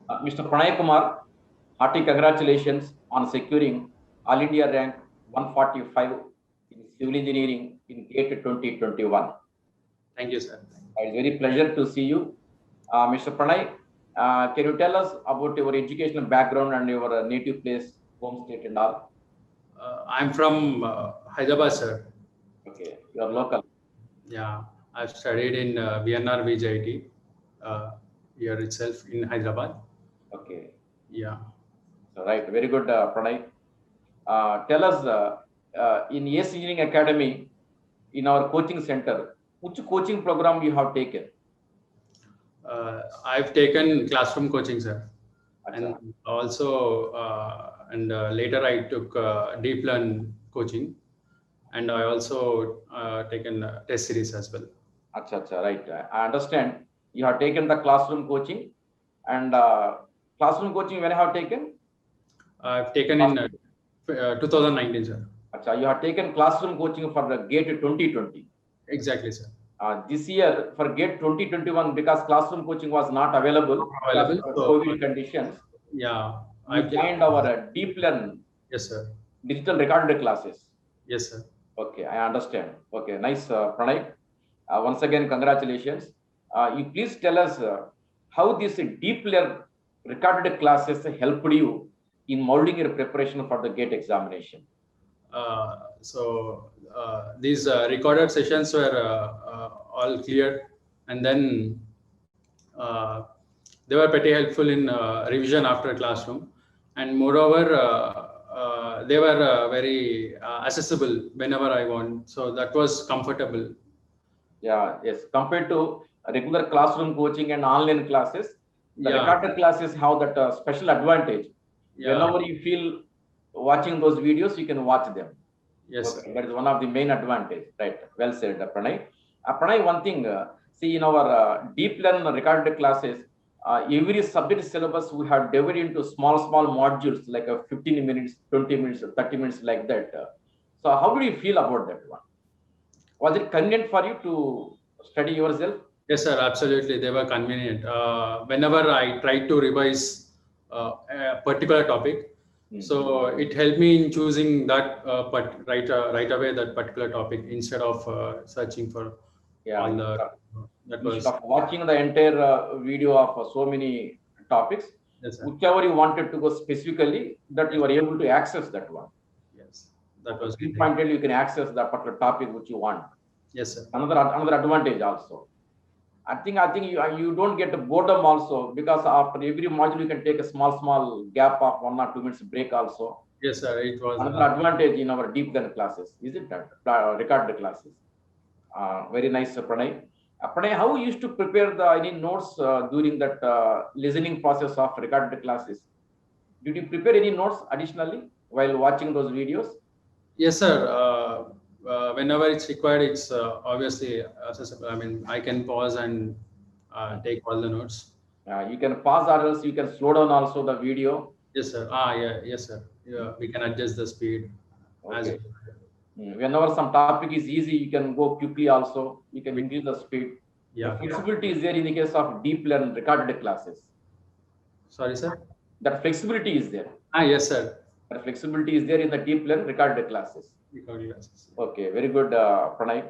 Mr. Pranay Kumar, hearty congratulations on securing All India rank 145 in civil engineering in GATE 2021. Thank you, sir. It's very pleasure to see you. Mr. Pranay, can you tell us about your educational background and your native place, home state and all? I'm from Hyderabad, sir. Okay, you are local. Yeah, I've studied in VNR VJIT here itself in Hyderabad. Okay. Yeah. So, right, very good, Pranay. Tell us, in ACE Engineering Academy, in our coaching center, which coaching program you have taken? I've taken classroom coaching, sir. Achha. And also, later I took deep learn coaching, and I also taken test series as well. Achha, right. I understand you have taken the classroom coaching, and classroom coaching when you have taken? I've taken in 2019, sir. Achha, you have taken classroom coaching for the GATE 2020. Exactly, sir. This year for GATE 2021, because classroom coaching was not available because of COVID conditions. Yeah, we joined our deep learn. Yes, sir. Digital recorded classes. Yes, sir. Okay, I understand. Okay, nice, Pranay. Once again, congratulations. You please tell us how this deep learn recorded classes helped you in molding your preparation for the GATE examination. So these recorded sessions were all clear, and then they were pretty helpful in revision after classroom, and moreover they were very accessible whenever I want, so that was comfortable. Yeah, yes, compared to regular classroom coaching and online classes, the recorded classes have that special advantage. Whenever you feel watching those videos, you can watch them. Yes, okay, that is one of the main advantage, right? Well said, Pranay. Pranay, one thing, see in our deep learn recorded classes, every subject syllabus we have divided into small modules like 15 minutes, 20 minutes, 30 minutes like that. So how do you feel about that one? Was it convenient for you to study yourself? Yes, sir, absolutely. They were convenient. Whenever I tried to revise a particular topic, so it helped me in choosing that right away that particular topic instead of searching for all the. Instead of watching the entire video of so many topics, yes, whichever you wanted to go specifically, that you are able to access that one. Yes, that was pinpointed. You can access that particular topic which you want. Yes, sir. Another advantage also. I think you don't get boredom also, because after every module you can take a small gap of 1 or 2 minutes break also. Yes, sir. It was another advantage in our deep learn classes. Is it that recorded classes? Very nice, Pranay. Pranay, how you used to prepare any notes during that listening process of recorded classes? Did you prepare any notes additionally while watching those videos? Yes, sir. Whenever it's required, it's obviously accessible. I mean, I can pause and take all the notes. You can pause, or else you can slow down also the video. Yes, sir. Yes, sir. Yeah, we can adjust the speed. Okay. Whenever some topic is easy, you can go quickly also. You can increase the speed. Yeah. The flexibility is there in the case of deep learn recorded classes. Sorry, sir. That flexibility is there. Yes, sir. That flexibility is there in the deep learn recorded classes. Okay, very good, Pranay.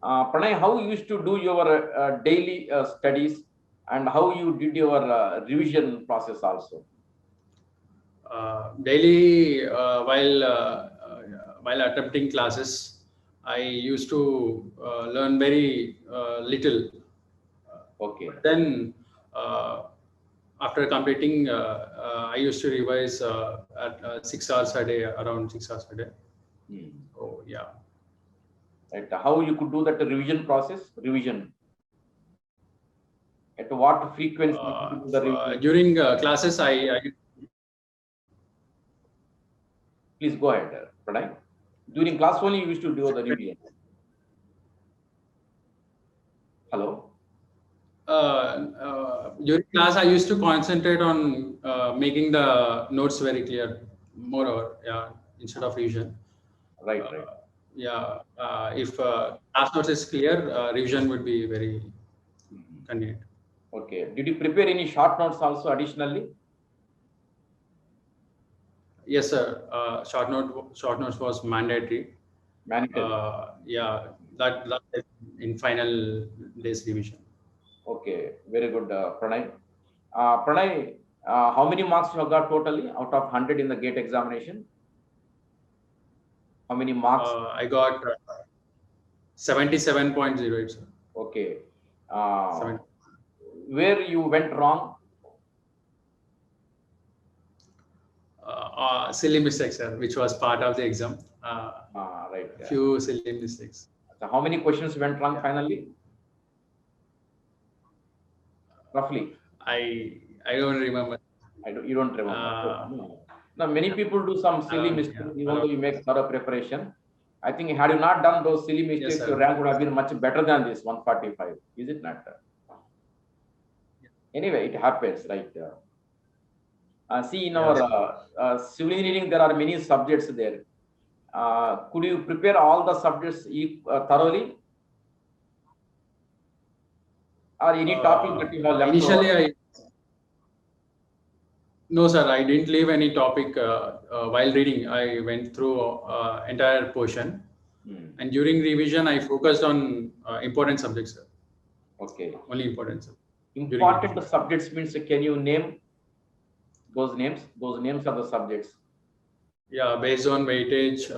Pranay, how you used to do your daily studies, and how you did your revision process also? Daily, while attempting classes, I used to learn very little. Okay. But then, after completing, I used to revise at 6 hours a day, around 6 hours a day. Oh, yeah. Right. How you could do that revision process? Revision. At what frequency? During classes, I Please go ahead, Pranay. During class only, you used to do the revision. Hello. During class, I used to concentrate on making the notes very clear, moreover, instead of revision. Right. If class notes is clear, revision would be very convenient. Okay. Did you prepare any short notes also additionally? Yes, sir. Short notes was mandatory. Mandatory. Yeah, that is in final days revision. Okay. Very good, Pranay. Pranay, how many marks you have got totally out of 100 in the GATE examination? How many marks? I got 77.08, sir. Okay. 70. Where you went wrong? Silly mistakes, sir, which was part of the exam. Right. Few silly mistakes. So how many questions went wrong finally? Roughly. I don't remember. You don't remember. Now many people do some silly mistakes, even though you make thorough preparation. I think had you not done those silly mistakes, Yes, your rank would have been much better than this 145. Is it not? Anyway, it happens, right? See, in our civil engineering, there are many subjects there. Could you prepare all the subjects thoroughly? Or any topic that you have left Initially, over? No, sir, I didn't leave any topic while reading. I went through entire portion, and during revision, I focused on important subjects, sir. Okay. Only important. Sir. Important subjects means, can you name those names? Those names are the subjects. Yeah, based on weightage,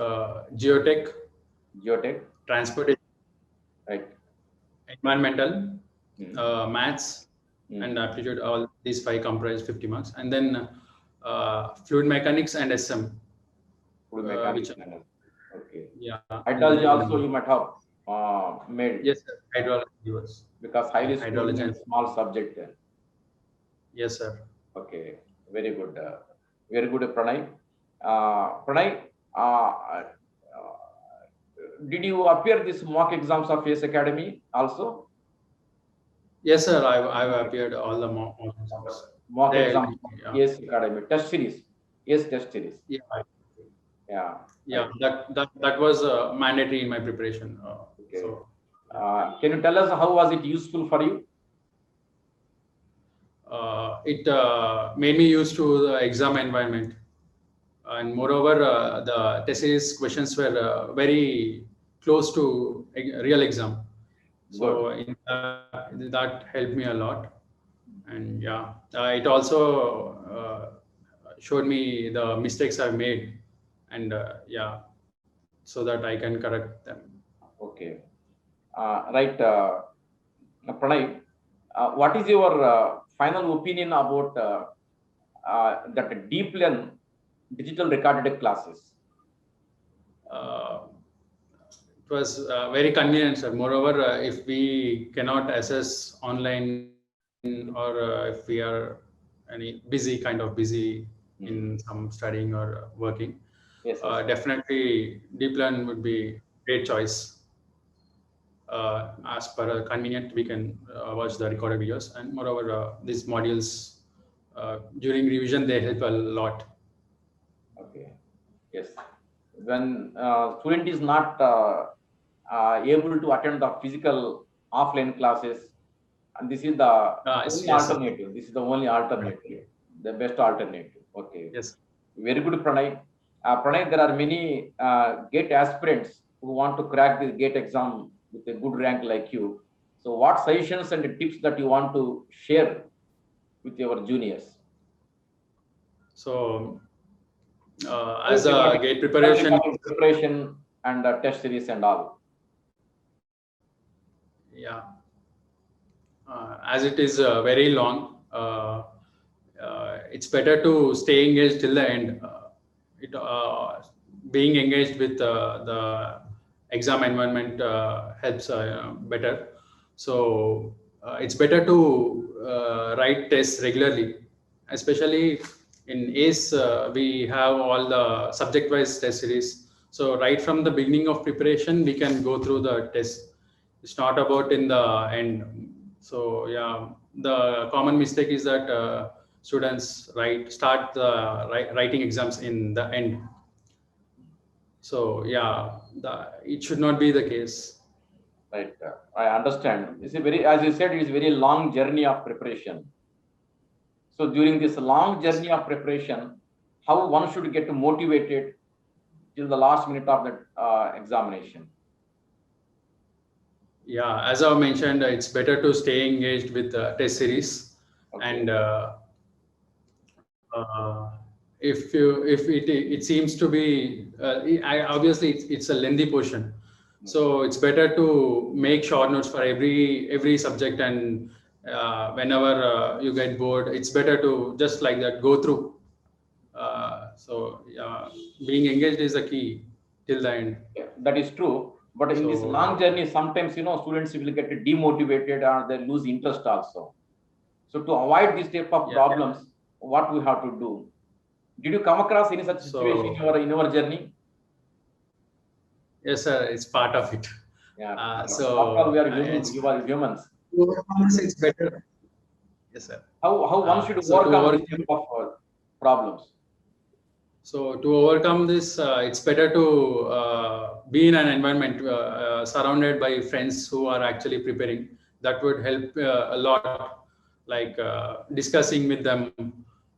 geotech, transportation, right, environmental, maths, and aptitude. All these 5 comprise 50 marks, and then fluid mechanics and SM. Fluid mechanics. Okay. Yeah. Hydrology also you might have made. Yes, sir. Hydrology was. Because highly hydrology and small subject there. Yes, sir. Okay. Very good. Very good, Pranay. Pranay, did you appear this mock exams of ACE Academy also? Yes, sir. I've appeared all the mock exams. Mock exams of ACE Academy test series. ACE test series. Yeah. Yeah. Yeah. That was mandatory in my preparation. Okay. So, can you tell us how was it useful for you? It made me used to the exam environment, and moreover, the test series questions were very close to real exam. So that helped me a lot, and yeah, it also showed me the mistakes I've made, and yeah, so that I can correct them. Okay, right, Pranay. What is your final opinion about that DeepLearn digital recorded classes? It was very convenient, sir. Moreover, if we cannot access online, or if we are busy in some studying or working, yes. Definitely DeepLearn would be great choice. As per convenient, we can watch the recorded videos, and moreover, these modules during revision they help a lot. Okay. Yes. When student is not able to attend the physical offline classes, and this is the only alternative. This is the only alternative, the best alternative. Okay. Yes. Very good, Pranay. Pranay, there are many GATE aspirants who want to crack the GATE exam with a good rank like you. So what suggestions and tips that you want to share with your juniors? So as a GATE preparation and test series and all. Yeah. As it is very long, it's better to stay engaged till the end. Being engaged with the exam environment helps better. So it's better to write tests regularly, especially in ACE. We have all the subject-wise test series. So right from the beginning of preparation, we can go through the test. It's not about in the end. So yeah, the common mistake is that students start the writing exams in the end. So yeah, it should not be the case. Right. I understand. It's a very, as you said, it's a very long journey of preparation. So during this long journey of preparation, how one should get motivated till the last minute of the examination? Yeah, as I mentioned, it's better to stay engaged with test series, Okay. and if it seems to be obviously it's a lengthy portion, so it's better to make short notes for every subject, and whenever you get bored, it's better to just like that go through. So being engaged is the key till the end. Yeah, that is true. But in this So long journey, sometimes students will get demotivated or they lose interest also. So to avoid this type of yeah, problems, what we have to do? Did you come across any such situation so in your journey? yes, sir, it's part of it. Yeah. After all, we So are humans. You are humans. to overcome this, it's better. Yes, sir. How one should So to overcome overcome, this type of problems? so to overcome this, it's better to be in an environment surrounded by friends who are actually preparing. That would help a lot, like discussing with them,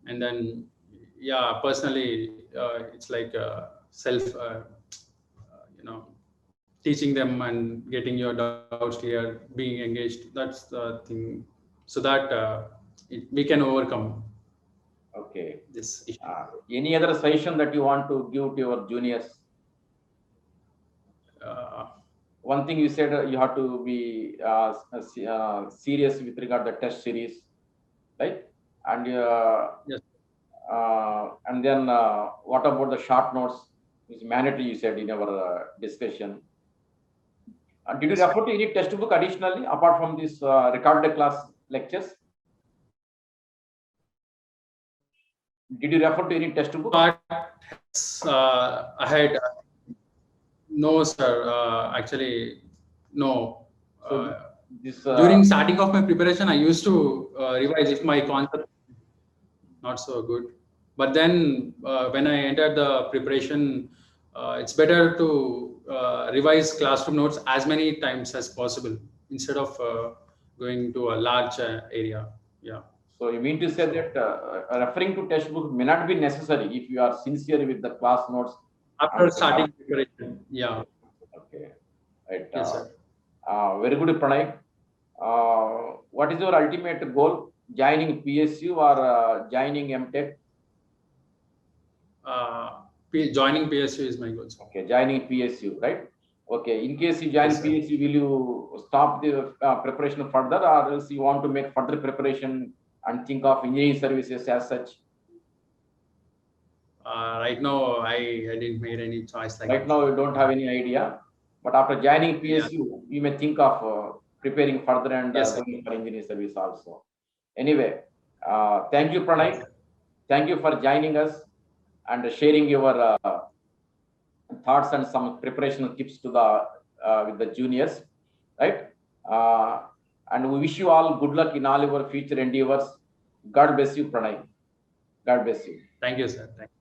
and then personally, it's like self, teaching them and getting your doubts clear, being engaged. That's the thing, so that we can overcome Okay. this issue. Any other suggestion that you want to give to your juniors? One thing you said, you have to be serious with regard to the test series, right? And Yes. and then what about the short notes? Is mandatory, you said in our discussion. Did you refer to any textbook additionally apart from this recorded class lectures? Did you refer to any textbook? I had no, sir. Actually, no. So this During starting of my preparation, I used to revise if my concept not so good. But then when I entered the preparation, it's better to revise classroom notes as many times as possible instead of going to a large area. Yeah. So you mean to say that referring to textbook may not be necessary if you are sincere with the class notes After starting preparation. Yeah. Okay. Right. Yes, sir. Very good, Pranay. What is your ultimate goal? Joining PSU or joining MTech? Joining PSU is my goal. Okay, joining PSU, right? Okay. In case you join PSU, will you stop the preparation further, or else you want to make further preparation and think of engineering services as such? Right now, I didn't make any choice like right that. now, you don't have any idea. But after joining PSU, you may think of preparing further and going for engineering service also. Anyway, thank you, Pranay. Thank you for joining us and sharing your thoughts and some preparation tips to the with the juniors, right? And we wish you all good luck in all your future endeavors. God bless you, Pranay. God bless you. Thank you, sir. Thank you.